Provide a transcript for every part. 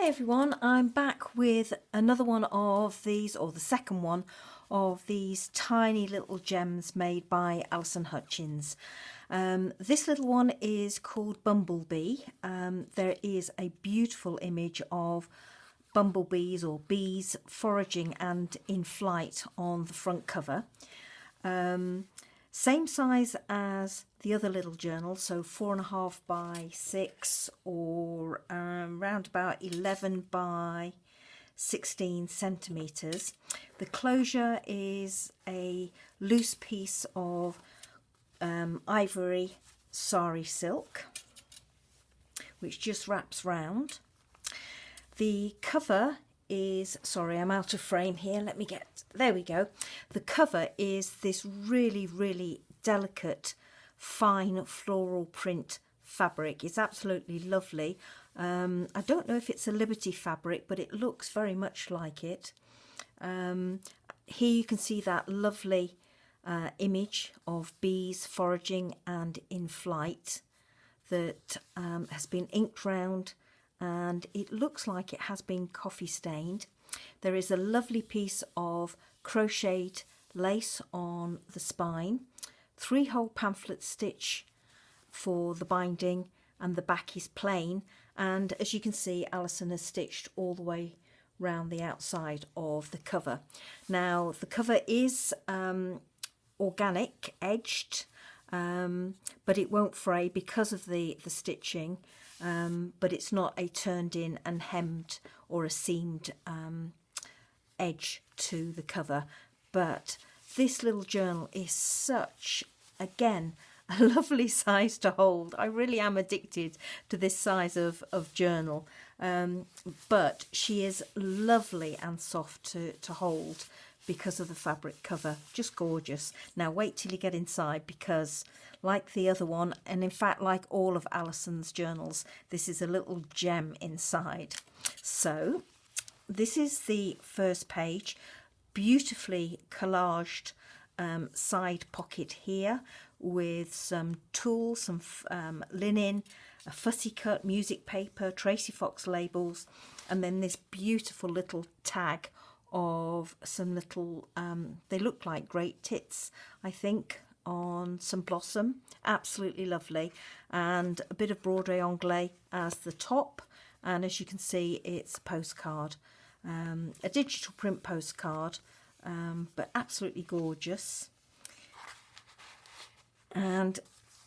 Hi everyone, I'm back with another one of these, or the second one of these tiny little gems made by Alison Hutchins. This little one is called Bumble Bee. There is a beautiful image of bumblebees or bees foraging and in flight on the front cover. Same size as the other little journal, so 4.5 by 6 or around about 11 by 16 centimetres. The closure is a loose piece of ivory sari silk, which just wraps round. The cover is, sorry, I'm out of frame here. Let me get, there we go. The cover is this really delicate, fine floral print fabric. It's absolutely lovely. I don't know if it's a Liberty fabric, but it looks very much like it. Here you can see that lovely image of bees foraging and in flight that has been inked round, and it looks like it has been coffee stained. There is a lovely piece of crocheted lace on the spine, 3-hole pamphlet stitch for the binding, and the back is plain. And as you can see, Alison has stitched all the way round the outside of the cover. Now the cover is organic edged, but it won't fray because of the stitching, but it's not a turned in and hemmed or a seamed edge to the cover. But this little journal is such, again, a lovely size to hold. I really am addicted to this size of journal, but she is lovely and soft to hold because of the fabric cover. Just gorgeous. Now wait till you get inside, because like the other one, and in fact like all of Alison's journals, this is a little gem inside. So this is the first page, beautifully collaged side pocket here with some tools, some linen, a fussy cut, music paper, Tracy Fox labels, and then this beautiful little tag of some little, they look like great tits, I think, on some blossom. Absolutely lovely. And a bit of broderie anglais as the top, and as you can see, it's a postcard, a digital print postcard, but absolutely gorgeous. And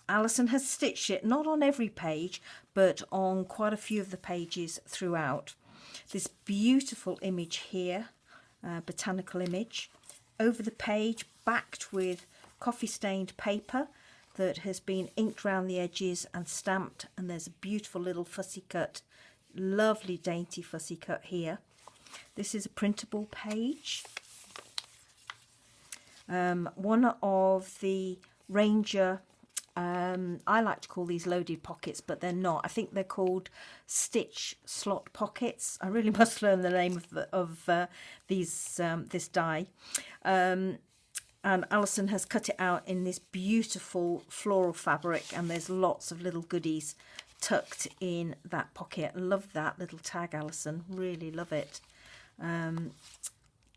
Alison has stitched it not on every page, but on quite a few of the pages throughout. This beautiful image here, botanical image, over the page backed with coffee stained paper that has been inked around the edges and stamped, and there's a beautiful little fussy cut, lovely dainty fussy cut here. This is a printable page. One of the Ranger, I like to call these loaded pockets, but they're not. I think they're called stitch slot pockets. I really must learn the name of these this die. And Alison has cut it out in this beautiful floral fabric, and there's lots of little goodies tucked in that pocket. Love that little tag, Alison. Really love it.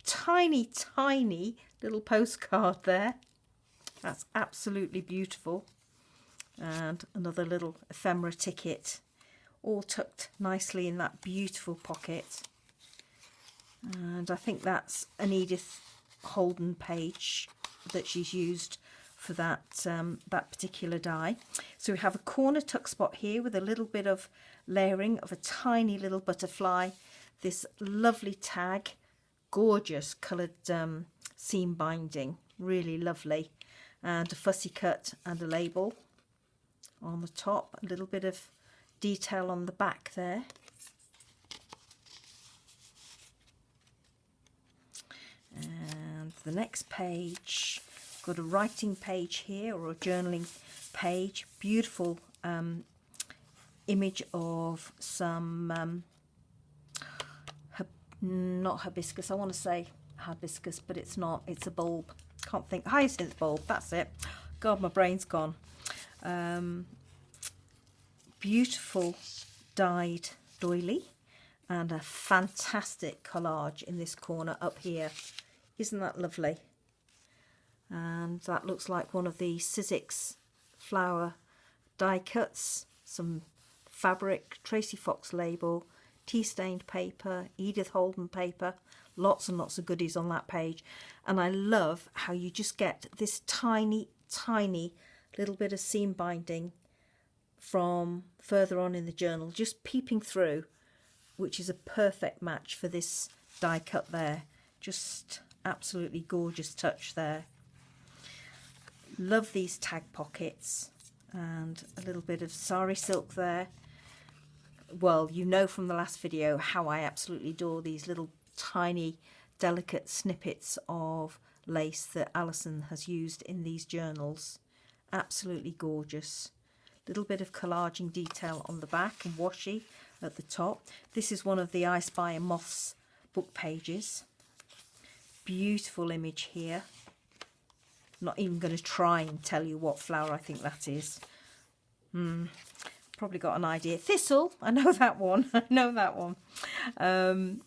Tiny little postcard there. That's absolutely beautiful. And another little ephemera ticket, all tucked nicely in that beautiful pocket. And I think that's an Edith Holden page that she's used for that that particular die. So we have a corner tuck spot here with a little bit of layering of a tiny little butterfly, this lovely tag, gorgeous coloured seam binding, really lovely, and a fussy cut and a label on the top, a little bit of detail on the back there. And the next page, got a writing page here, or a journaling page, beautiful image of some not hibiscus, I want to say hibiscus, but it's not, it's a bulb, can't think, hyacinth bulb, that's it. God, my brain's gone. Beautiful dyed doily, and a fantastic collage in this corner up here. Isn't that lovely? And that looks like one of the C.xx flower die cuts. Some fabric, Tracy Fox label, tea stained paper, Edith Holden paper, lots and lots of goodies on that page. And I love how you just get this tiny little bit of seam binding from further on in the journal just peeping through, which is a perfect match for this die cut there. Just absolutely gorgeous touch there. Love these tag pockets, and a little bit of sari silk there. Well, you know from the last video how I absolutely adore these little tiny delicate snippets of lace that Alison has used in these journals. Absolutely gorgeous. Little bit of collaging detail on the back and washi at the top. This is one of the I Spy and Moths book pages. Beautiful image here. Not even going to try and tell you what flower I think that is. Probably got an idea. Thistle, I know that one. I know that one.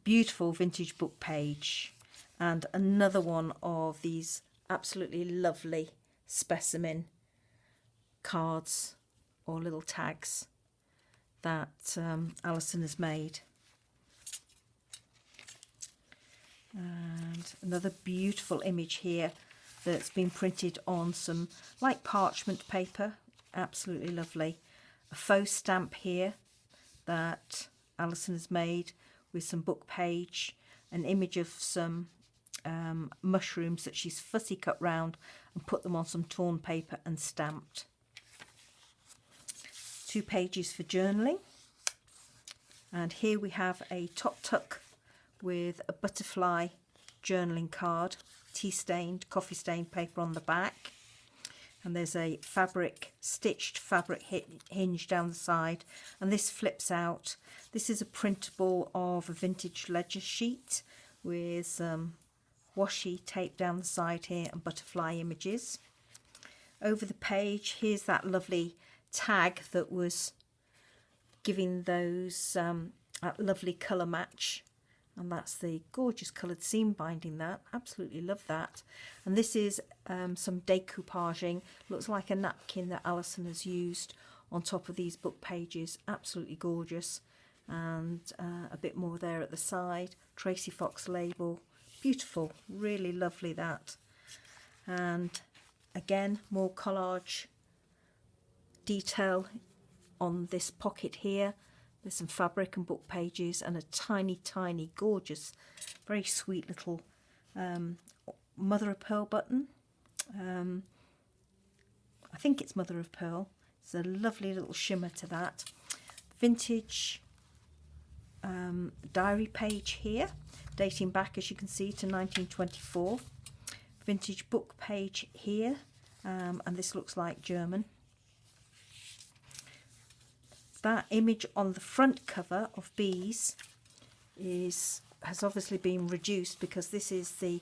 Beautiful vintage book page, and another one of these absolutely lovely specimen cards or little tags that Alison has made. And another beautiful image here that's been printed on some like parchment paper. Absolutely lovely. A faux stamp here that Alison has made with some book page, an image of some mushrooms that she's fussy cut round and put them on some torn paper and stamped. 2 pages for journaling. And here we have a top tuck with a butterfly journaling card, tea stained, coffee stained paper on the back. And there's a stitched fabric hinge down the side, and this flips out. This is a printable of a vintage ledger sheet with washi tape down the side here and butterfly images. Over the page, here's that lovely tag that was giving those that lovely colour match, and that's the gorgeous coloured seam binding. That absolutely love that. And this is some decoupaging. Looks like a napkin that Alison has used on top of these book pages. Absolutely gorgeous. And a bit more there at the side. Tracy Fox label. Beautiful, really lovely that. And again, more collage detail on this pocket here. There's some fabric and book pages and a tiny gorgeous, very sweet little mother of pearl button. I think it's mother of pearl. It's a lovely little shimmer to that. Vintage diary page here, dating back, as you can see, to 1924. Vintage book page here, and this looks like German. That image on the front cover of Bees has obviously been reduced because this is the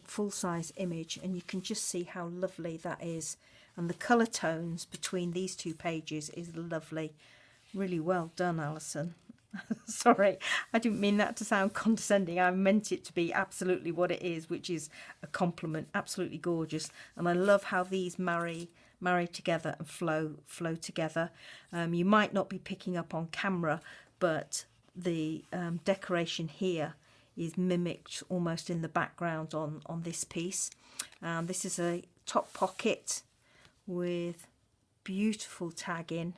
full-size image, and you can just see how lovely that is. And the colour tones between these 2 pages is lovely. Really well done, Alison. Sorry, I didn't mean that to sound condescending. I meant it to be absolutely what it is, which is a compliment. Absolutely gorgeous. And I love how these marry together and flow together. You might not be picking up on camera, but the decoration here is mimicked almost in the background on this piece. This is a top pocket with beautiful tagging,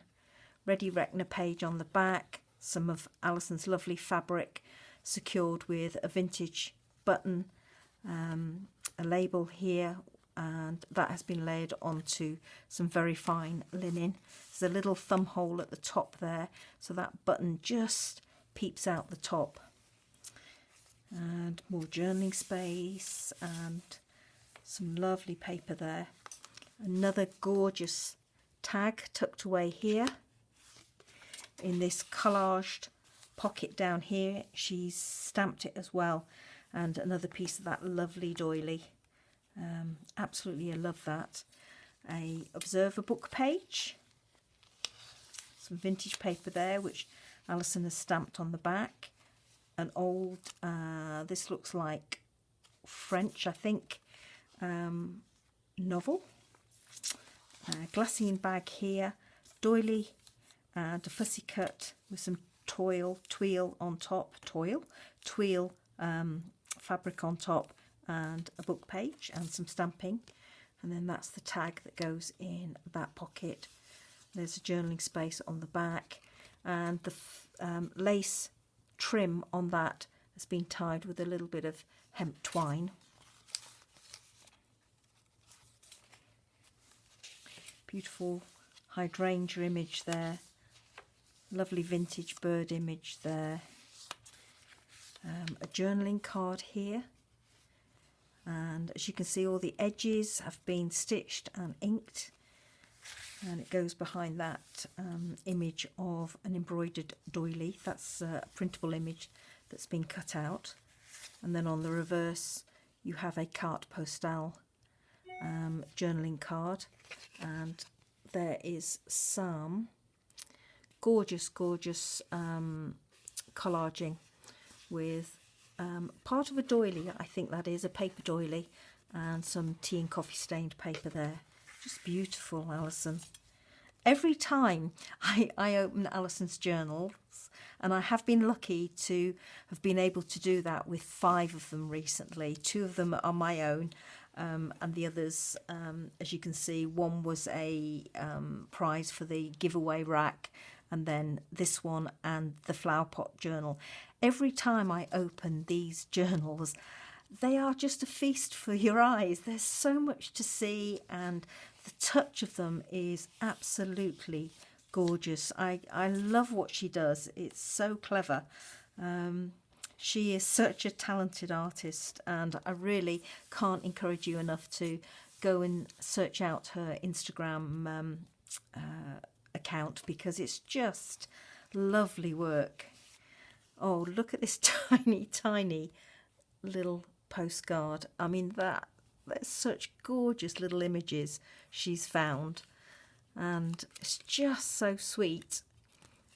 Ready Reckoner page on the back, some of Alison's lovely fabric secured with a vintage button, a label here, and that has been layered onto some very fine linen. There's a little thumb hole at the top there, so that button just peeps out the top. And more journaling space and some lovely paper there. Another gorgeous tag tucked away here in this collaged pocket down here. She's stamped it as well, and another piece of that lovely doily. Absolutely, I love that. A observer book page, some vintage paper there, which Alison has stamped on the back. An old, this looks like French, I think, novel. Glassine bag here, doily and a fussy cut with some twill on top, twill fabric on top, and a book page and some stamping. And then that's the tag that goes in that pocket. There's a journaling space on the back, and the lace trim on that has been tied with a little bit of hemp twine. Beautiful hydrangea image there. Lovely vintage bird image there. A journaling card here. And as you can see, all the edges have been stitched and inked. And it goes behind that image of an embroidered doily. That's a printable image that's been cut out. And then on the reverse, you have a carte postale journaling card, and there is some gorgeous collaging with part of a doily, I think that is a paper doily, and some tea and coffee stained paper there. Just beautiful, Alison. Every time I open Alison's journals, and I have been lucky to have been able to do that with 5 of them recently. 2 of them are my own, and the others, as you can see, one was a prize for the giveaway rack, and then this one and the flower pot journal. Every time I open these journals, they are just a feast for your eyes. There's so much to see, and the touch of them is absolutely gorgeous. I love what she does. It's so clever. She is such a talented artist, and I really can't encourage you enough to go and search out her Instagram account, because it's just lovely work. Oh, look at this tiny little postcard. I mean, there's such gorgeous little images she's found, and it's just so sweet.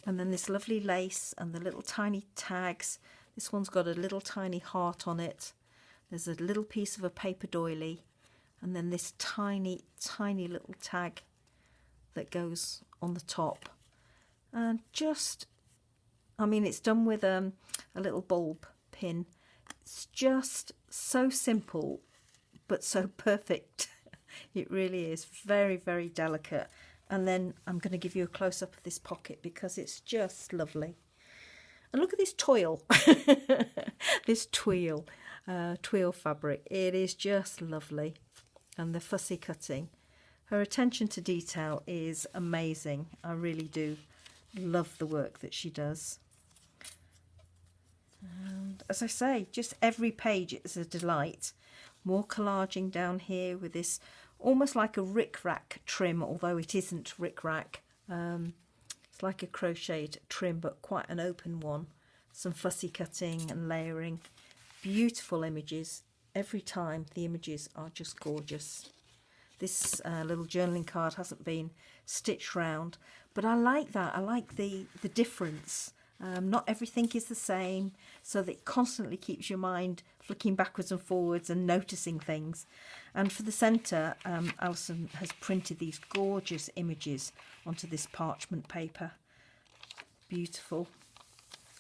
And then this lovely lace and the little tiny tags. This one's got a little tiny heart on it. There's a little piece of a paper doily, and then this tiny little tag that goes on the top. And just, I mean, it's done with a little bulb pin. It's just so simple, but so perfect. It really is very delicate. And then I'm going to give you a close-up of this pocket, because it's just lovely. And look at this toil, this twill fabric. It is just lovely. And the fussy cutting. Her attention to detail is amazing. I really do love the work that she does. And as I say, just every page is a delight. More collaging down here with this almost like a rick-rack trim, although it isn't rick-rack. It's like a crocheted trim, but quite an open one. Some fussy cutting and layering. Beautiful images. Every time the images are just gorgeous. This little journaling card hasn't been stitched round, but I like that. I like the difference. Not everything is the same, so that it constantly keeps your mind flicking backwards and forwards and noticing things. And for the centre, Alison has printed these gorgeous images onto this parchment paper. Beautiful.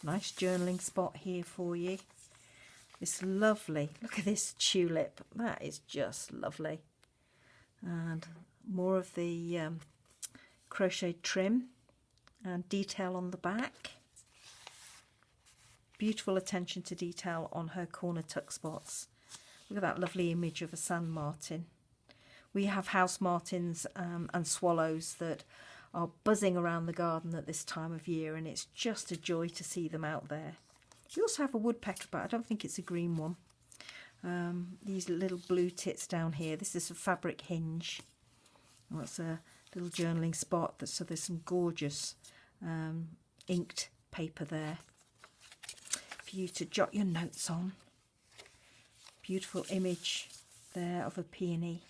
Nice journaling spot here for you. It's lovely. Look at this tulip. That is just lovely. And more of the crocheted trim and detail on the back. Beautiful attention to detail on her corner tuck spots. Look at that lovely image of a sand martin. We have house martins and swallows that are buzzing around the garden at this time of year, and it's just a joy to see them out there. We also have a woodpecker, but I don't think it's a green one. These little blue tits down here. This is a fabric hinge. That's a little journaling spot. So there's some gorgeous inked paper there for you to jot your notes on. Beautiful image there of a peony.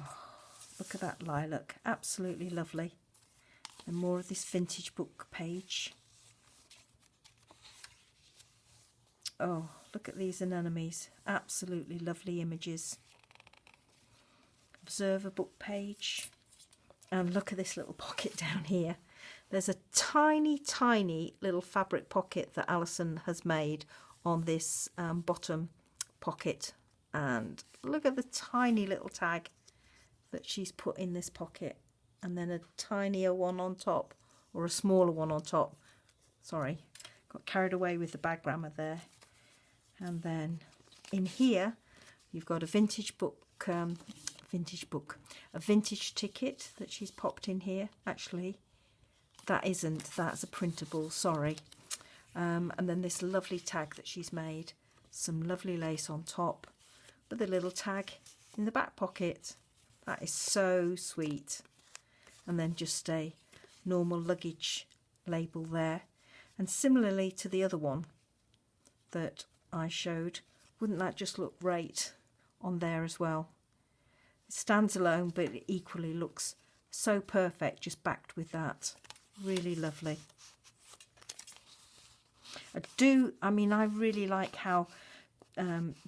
Oh, look at that lilac. Absolutely lovely. And more of this vintage book page. Oh, look at these anemones. Absolutely lovely images. Observer book page. And look at this little pocket down here. There's a tiny, tiny little fabric pocket that Alison has made on this bottom pocket. And look at the tiny little tag that she's put in this pocket. And then a tinier one on top, or a smaller one on top. Sorry, got carried away with the bag grammar there. And then in here, you've got a vintage book, a vintage ticket that she's popped in here. Actually, that's a printable, sorry. And then this lovely tag that she's made. Some lovely lace on top, with a little tag in the back pocket. That is so sweet. And then just a normal luggage label there. And similarly to the other one that I showed, wouldn't that just look great on there as well? It stands alone, but it equally looks so perfect, just backed with that. Really lovely. I really like how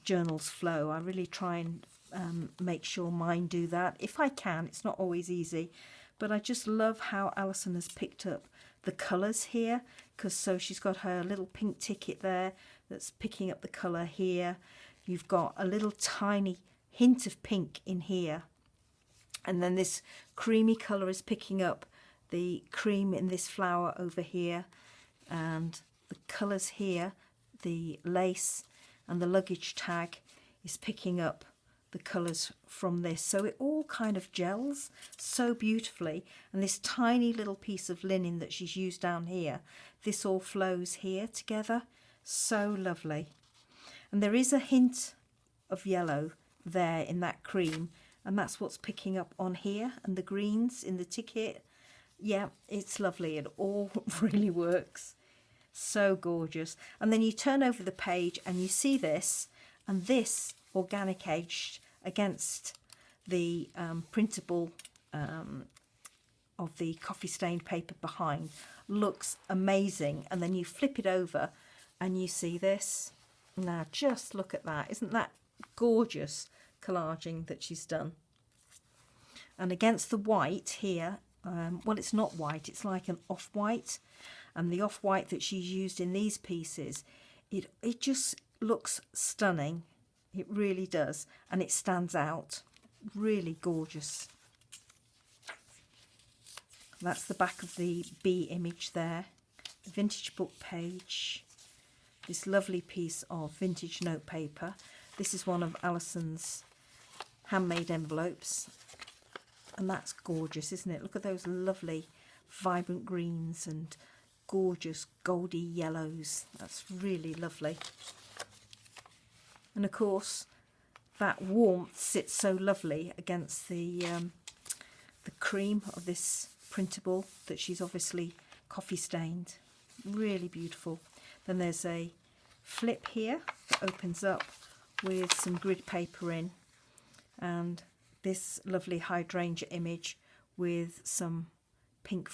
journals flow. I really try and make sure mine do that. If I can, it's not always easy, but I just love how Alison has picked up the colours here, because so she's got her little pink ticket there that's picking up the colour here. You've got a little tiny hint of pink in here, and then this creamy colour is picking up the cream in this flower over here, and the colours here, the lace and the luggage tag is picking up the colours from this. So it all kind of gels so beautifully, and this tiny little piece of linen that she's used down here, this all flows here together. So lovely. And there is a hint of yellow there in that cream, and that's what's picking up on here, and the greens in the ticket. Yeah, it's lovely. It all really works. So gorgeous. And then you turn over the page and you see this, and this organic edged against the printable of the coffee stained paper behind looks amazing. And then you flip it over and you see this. Now just look at that. Isn't that gorgeous collaging that she's done? And against the white here, well, it's not white, it's like an off-white, and the off-white that she's used in these pieces, it just looks stunning. It really does, and it stands out. Really gorgeous. That's the back of the bee image there. The vintage book page. This lovely piece of vintage note paper. This is one of Alison's handmade envelopes. And that's gorgeous, isn't it? Look at those lovely vibrant greens and gorgeous goldy yellows. That's really lovely. And of course, that warmth sits so lovely against the cream of this printable that she's obviously coffee stained. Really beautiful. Then there's a flip here that opens up with some grid paper in, and this lovely hydrangea image with some pink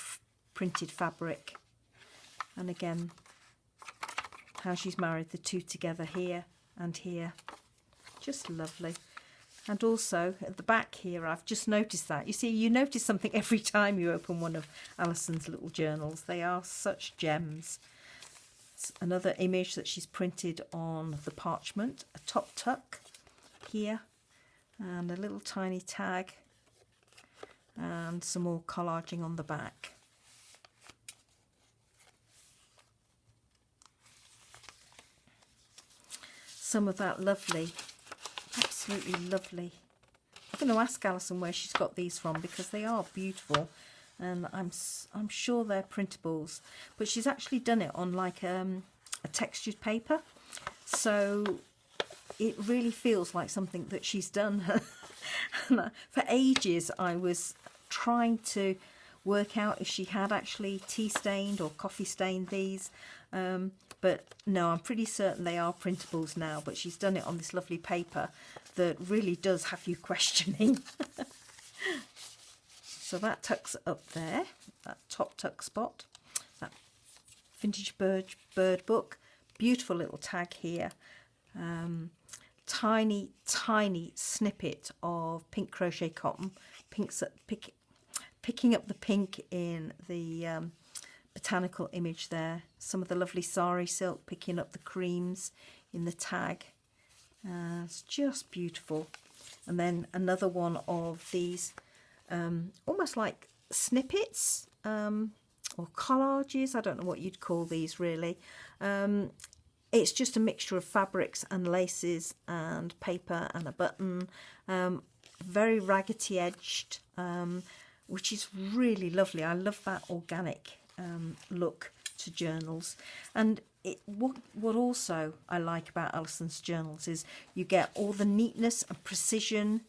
printed fabric. And again, how she's married the two together here and here. Just lovely. And also at the back here, I've just noticed that. You see, you notice something every time you open one of Alison's little journals. They are such gems. It's another image that she's printed on the parchment. A top tuck here. And a little tiny tag. And some more collaging on the back. Some of that lovely, absolutely lovely. I'm going to ask Alison where she's got these from, because they are beautiful, and I'm sure they're printables. But she's actually done it on like a textured paper, so it really feels like something that she's done. For ages, I was trying to work out if she had actually tea stained or coffee stained these. But no, I'm pretty certain they are printables now, but she's done it on this lovely paper that really does have you questioning. So that tucks up there, that top tuck spot, that vintage bird book. Beautiful little tag here. Tiny snippet of pink crochet cotton. Picking up the pink in the botanical image there. Some of the lovely sari silk, picking up the creams in the tag. It's just beautiful. And then another one of these almost like snippets or collages. I don't know what you'd call these really. It's just a mixture of fabrics and laces and paper and a button. Very raggedy edged, which is really lovely. I love that organic look to journals. And what also I like about Alison's journals is you get all the neatness and precision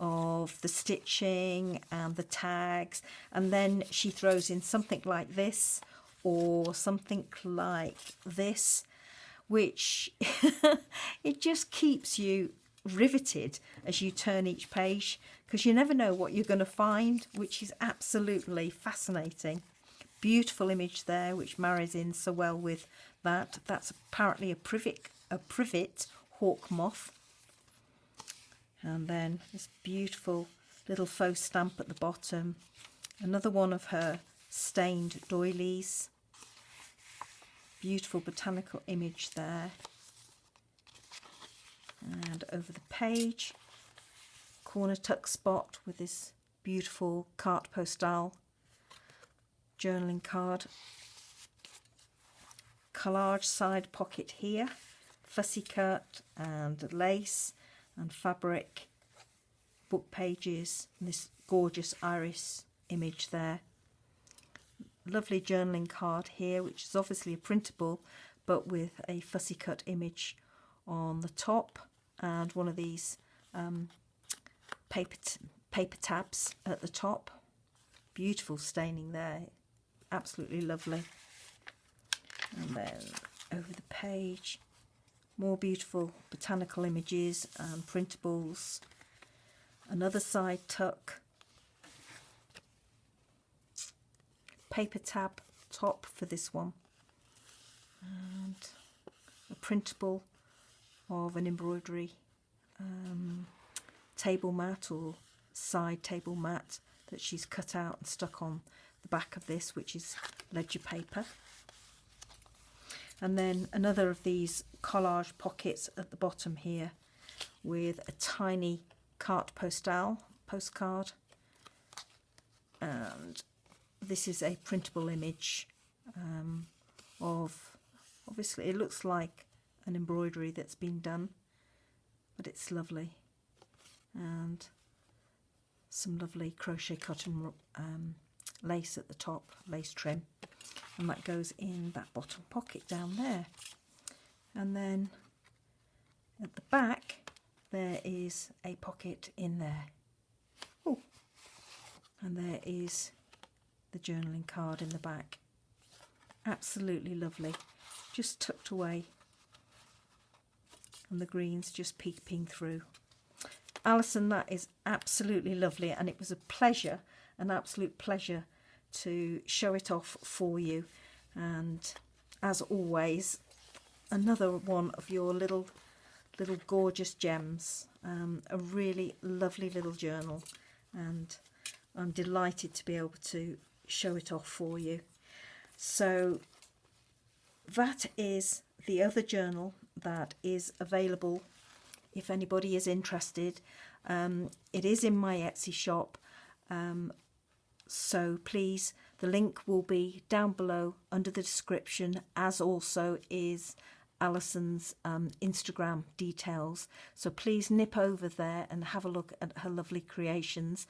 of the stitching and the tags, and then she throws in something like this or something like this, which it just keeps you riveted as you turn each page, because you never know what you're going to find, which is absolutely fascinating. Beautiful image there, which marries in so well with that. That's apparently a privet hawk moth. And then this beautiful little faux stamp at the bottom. Another one of her stained doilies. Beautiful botanical image there. And over the page, corner tuck spot with this beautiful carte postale journaling card. Collage side pocket here, fussy cut and lace and fabric, book pages, and this gorgeous iris image there. Lovely journaling card here, which is obviously a printable, but with a fussy cut image on the top, and one of these paper tabs at the top. Beautiful staining there, absolutely lovely. And then over the page, more beautiful botanical images and printables. Another side tuck, paper tab top for this one, and a printable of an embroidery table mat or side table mat that she's cut out and stuck on the back of this, which is ledger paper. And then another of these collage pockets at the bottom here with a tiny carte postale postcard. And this is a printable image of, obviously it looks like an embroidery that's been done, but it's lovely. And some lovely crochet cotton lace at the top, lace trim. And that goes in that bottom pocket down there. And then at the back there is a pocket in there. Oh, and there is the journaling card in the back. Absolutely lovely, just tucked away, and the greens just peeping through. Alison, that is absolutely lovely, and it was a pleasure, an absolute pleasure to show it off for you. And as always, another one of your little gorgeous gems. A really lovely little journal, and I'm delighted to be able to show it off for you. So that is the other journal that is available if anybody is interested. It is in my Etsy shop, so please, the link will be down below under the description, as also is Alison's Instagram details. So please nip over there and have a look at her lovely creations.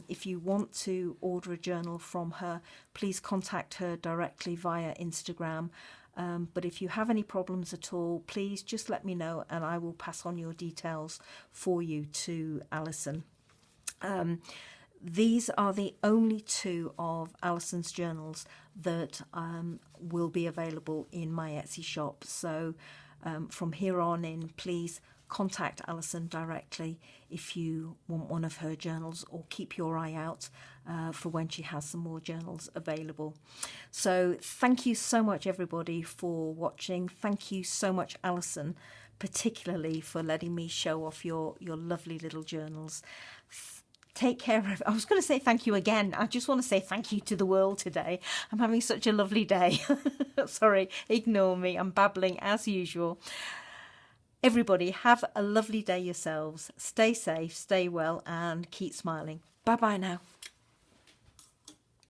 If you want to order a journal from her, please contact her directly via Instagram. But if you have any problems at all, please just let me know and I will pass on your details for you to Alison. These are the only two of Alison's journals that will be available in my Etsy shop. So from here on in, please contact Alison directly if you want one of her journals, or keep your eye out for when she has some more journals available. So thank you so much, everybody, for watching. Thank you so much, Alison, particularly for letting me show off your lovely little journals. Take care of. I was going to say thank you again. I just want to say thank you to the world today. I'm having such a lovely day. Sorry, ignore me. I'm babbling as usual. Everybody, have a lovely day yourselves. Stay safe, stay well, and keep smiling. Bye-bye now.